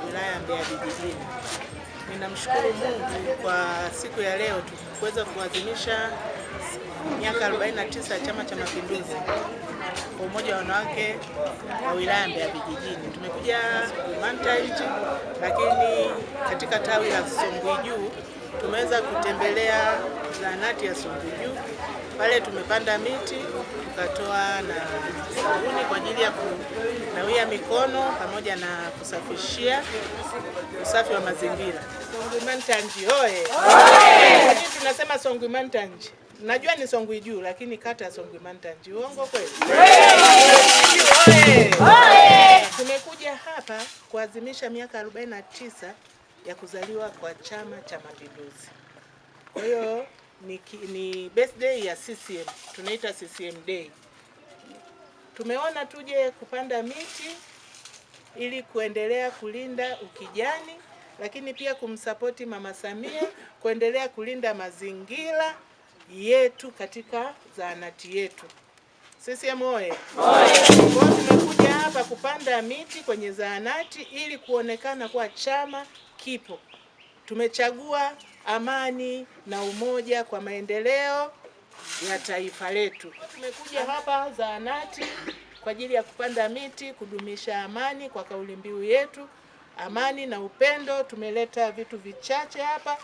wilaya ya Mbeya vijijini. Ninamshukuru Mungu kwa siku ya leo kuweza kuadhimisha miaka 49 ya Chama cha Mapinduzi kwa umoja wa wanawake wa wilaya ya Mbeya vijijini. Tumekuja Mantant, lakini katika tawi la Songwe Juu tumeweza kutembelea zahanati ya Songwe Juu. Pale tumepanda miti, tukatoa na sabuni kwa ajili ya kunawia mikono pamoja na kusafishia usafi wa mazingira. Songwe Mantant oye! Lakini tunasema Songwe Mantant. Najua ni Songwe Juu lakini kata ya Songwe Mantant. Uongo kweli? Oye! Tumekuja hapa kuadhimisha miaka 49 ya kuzaliwa kwa Chama cha Mapinduzi. Kwa hiyo ni birthday ya CCM, tunaita CCM Day. Tumeona tuje kupanda miti ili kuendelea kulinda ukijani, lakini pia kumsapoti Mama Samia kuendelea kulinda mazingira yetu katika zahanati yetu. CCM oye! Kwa tumekuja hapa kupanda miti kwenye zahanati ili kuonekana kwa chama kipo. Tumechagua amani na umoja kwa maendeleo ya taifa letu. Tumekuja hapa zahanati kwa ajili ya kupanda miti, kudumisha amani kwa kauli mbiu yetu, amani na upendo. Tumeleta vitu vichache hapa.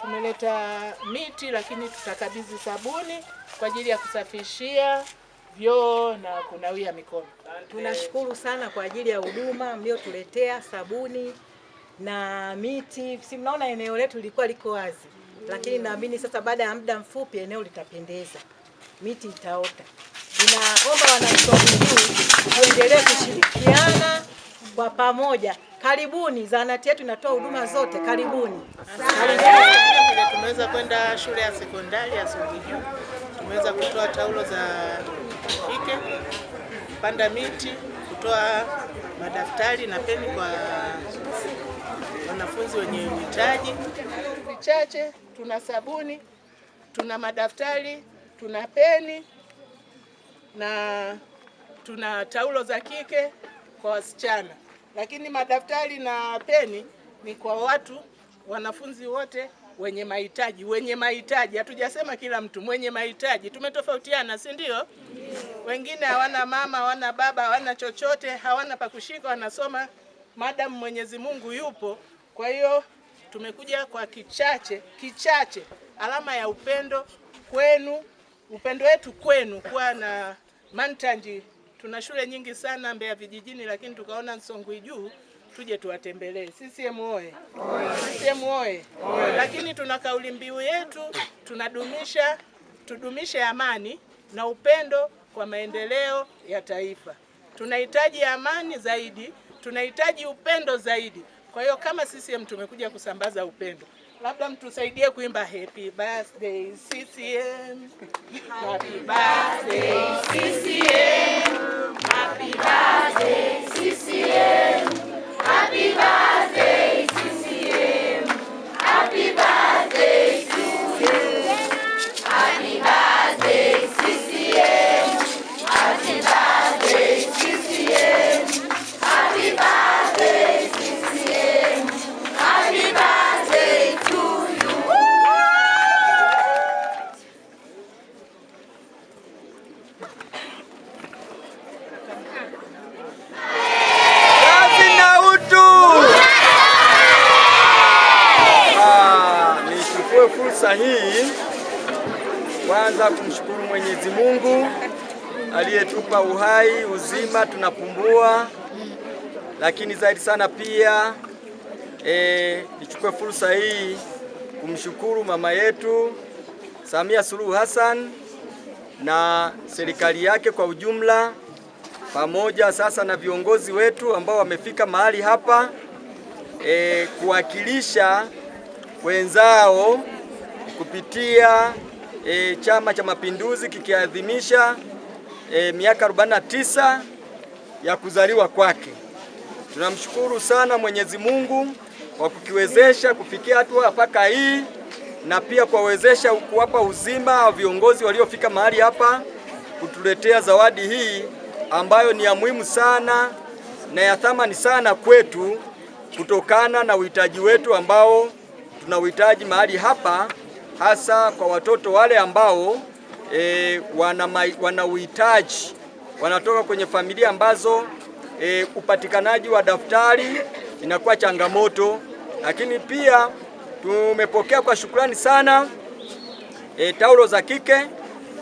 Tumeleta miti, lakini tutakabidhi sabuni kwa ajili ya kusafishia vyoo na kunawia mikono. Tunashukuru sana kwa ajili ya huduma mliotuletea, sabuni na miti. Si mnaona eneo letu lilikuwa liko wazi, lakini naamini sasa baada ya muda mfupi eneo litapendeza, miti itaota. Ninaomba wanasongwe tuendelee kushirikiana kwa pamoja. Karibuni, zahanati yetu inatoa huduma zote. Karibuni. Tumeweza kwenda shule ya sekondari ya Songwe Juu. Tumeweza kutoa taulo za kike, kupanda miti, kutoa madaftari na peni kwa wanafunzi wenye uhitaji. Vichache, tuna sabuni, tuna madaftari, tuna peni na tuna taulo za kike kwa wasichana. Lakini madaftari na peni ni kwa wanafunzi wote wenye mahitaji. Hatujasema kila mtu, mwenye mahitaji. Tumetofautiana, si ndio? Wengine hawana mama, hawana baba, hawana chochote, hawana pa kushika, wanasoma madam Mwenyezi Mungu yupo. Kwa hiyo tumekuja kwa kichache, alama ya upendo kwenu, upendo wetu kwenu kuwa na Mantant. Tuna shule nyingi sana Mbeya vijijini, lakini tukaona Songwe Juu tuje tuwatembelee. CCM oye! CCM oye! Lakini tuna kauli mbiu yetu, tudumishe amani na upendo kwa maendeleo ya taifa. Tunahitaji amani zaidi, tunahitaji upendo zaidi. Kwa hiyo kama CCM tumekuja kusambaza upendo. Labda mtusaidie kuimba happy birthday CCM. Happy birthday CCM. Happy birthday CCM. Happy birthday CCM. Happy birthday to you. Happy birthday CCM. Happy birthday CCM. Happy birthday CCM. Happy birthday to you. Nichukue fursa hii kwanza kumshukuru Mwenyezi Mungu aliyetupa uhai, uzima, tunapumua. Lakini zaidi sana pia nichukue fursa hii kumshukuru mama yetu Samia Suluhu Hassan na serikali yake kwa ujumla, pamoja sasa na viongozi wetu ambao wamefika mahali hapa kuwakilisha wenzao kupitia Chama cha Mapinduzi kikiadhimisha miaka 49 ya kuzaliwa kwake. Tunamshukuru sana Mwenyezi Mungu kwa kukiwezesha kufikia hatua mpaka hii, na pia kuwawezesha kuwapa uzima wa viongozi waliofika mahali hapa kutuletea zawadi hii ambayo ni ya muhimu sana na ya thamani sana kwetu kutokana na uhitaji wetu ambao tunauhitaji mahali hapa, hasa kwa watoto wale ambao wana uhitaji, wanatoka kwenye familia ambazo upatikanaji wa daftari inakuwa changamoto. Lakini pia tumepokea kwa shukrani sana taulo za kike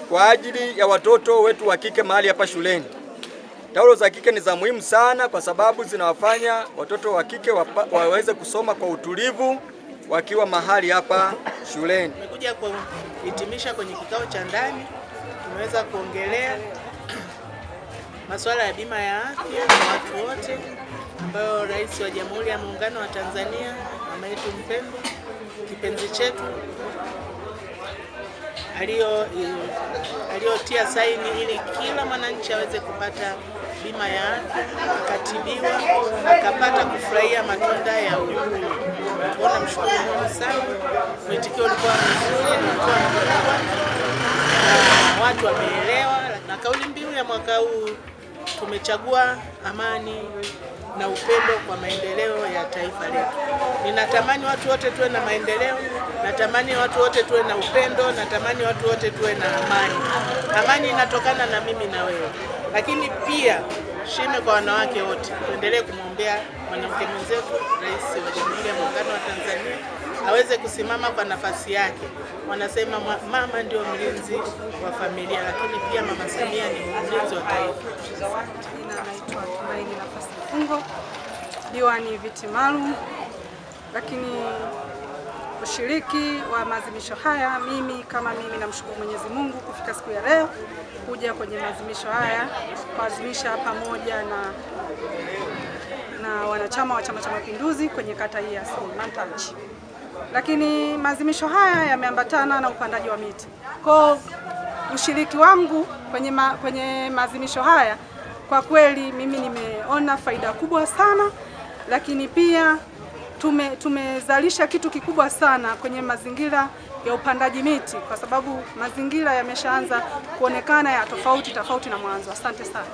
kwa ajili ya watoto wetu wa kike mahali hapa shuleni. Taulo za kike ni za muhimu sana kwa sababu zinawafanya watoto wa kike waweze kusoma kwa utulivu wakiwa mahali hapa shuleni. Tumekuja kuhitimisha kwenye kikao cha ndani, tumeweza kuongelea masuala ya bima ya afya kwa watu wote ambayo Rais wa Jamhuri ya Muungano wa Tanzania, mama yetu mpendwa, kipenzi chetu, aliyotia saini ili kila mwananchi aweze kupata bima ya afya, akatibiwa, akapata kufurahia matunda ya uhuru. Namshukuru Mungu sana, mwitikio ulikuwa mzuri, ulikuwa mkubwa, watu wameelewa, na kauli mbiu ya mwaka huu tumechagua amani na upendo kwa maendeleo ya taifa letu. Ninatamani watu wote tuwe na maendeleo, natamani watu wote tuwe na upendo, natamani watu wote tuwe na amani. Amani inatokana na mimi na wewe. Lakini pia shime kwa wanawake wote. Tuendelee kumwombea mwanamke mwenzetu, Rais wa Jamhuri ya Muungano wa Tanzania, aweze kusimama kwa nafasi yake. Wanasema mama ndio mlinzi wa familia, lakini pia Mama Samia ni mlinzi wa taifa. Naitwa Tumaini Nafasi Mfungo, diwani viti maalum. Lakini ushiriki wa maadhimisho haya, mimi namshukuru Mwenyezi Mungu kufika siku ya leo kuja kwenye maadhimisho haya, kuadhimisha pamoja na wanachama wa Chama cha Mapinduzi kwenye kata hii ya Mantachi. Lakini maadhimisho haya yameambatana na upandaji wa miti. Kwa ushiriki wangu kwenye maadhimisho haya, kwa kweli mimi nimeona faida kubwa sana, lakini pia tumezalisha kitu kikubwa sana kwenye mazingira ya upandaji miti, kwa sababu mazingira yameshaanza kuonekana ya tofauti na mwanzo. Asante sana.